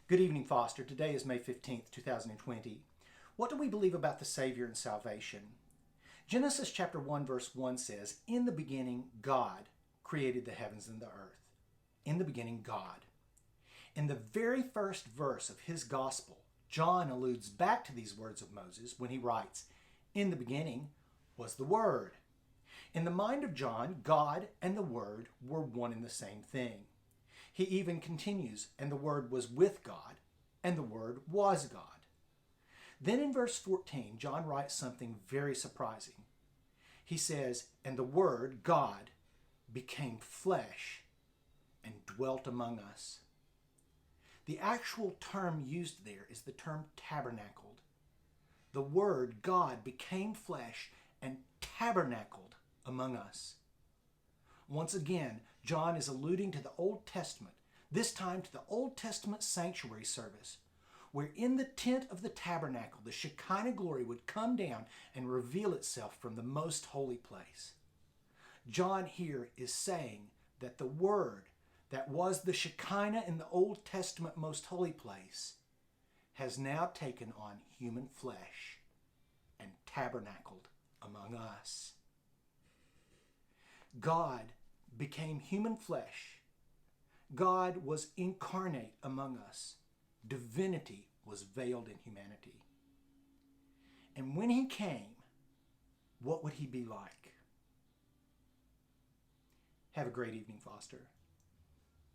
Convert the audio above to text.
Good evening, Foster. Today is May 15th, 2020. What do we believe about the Savior and salvation? Genesis chapter 1 verse 1 says, "In the beginning, God created the heavens and the earth." In the beginning, God. In the very first verse of his gospel, John alludes back to these words of Moses when he writes, "In the beginning was the Word." In the mind of John, God and the Word were one and the same thing. He even continues, "And the Word was with God, and the Word was God." Then in verse 14, John writes something very surprising. He says, "And the Word, God, became flesh and dwelt among us." The actual term used there is the term tabernacled. The Word, God, became flesh and tabernacled among us. Once again, John is alluding to the Old Testament, this time to the Old Testament sanctuary service, where in the tent of the tabernacle, the Shekinah glory would come down and reveal itself from the most holy place. John here is saying that the Word that was the Shekinah in the Old Testament most holy place has now taken on human flesh and tabernacled among us. God became human flesh. God was incarnate among us. Divinity was veiled in humanity. And when he came, what would he be like? Have a great evening, Foster.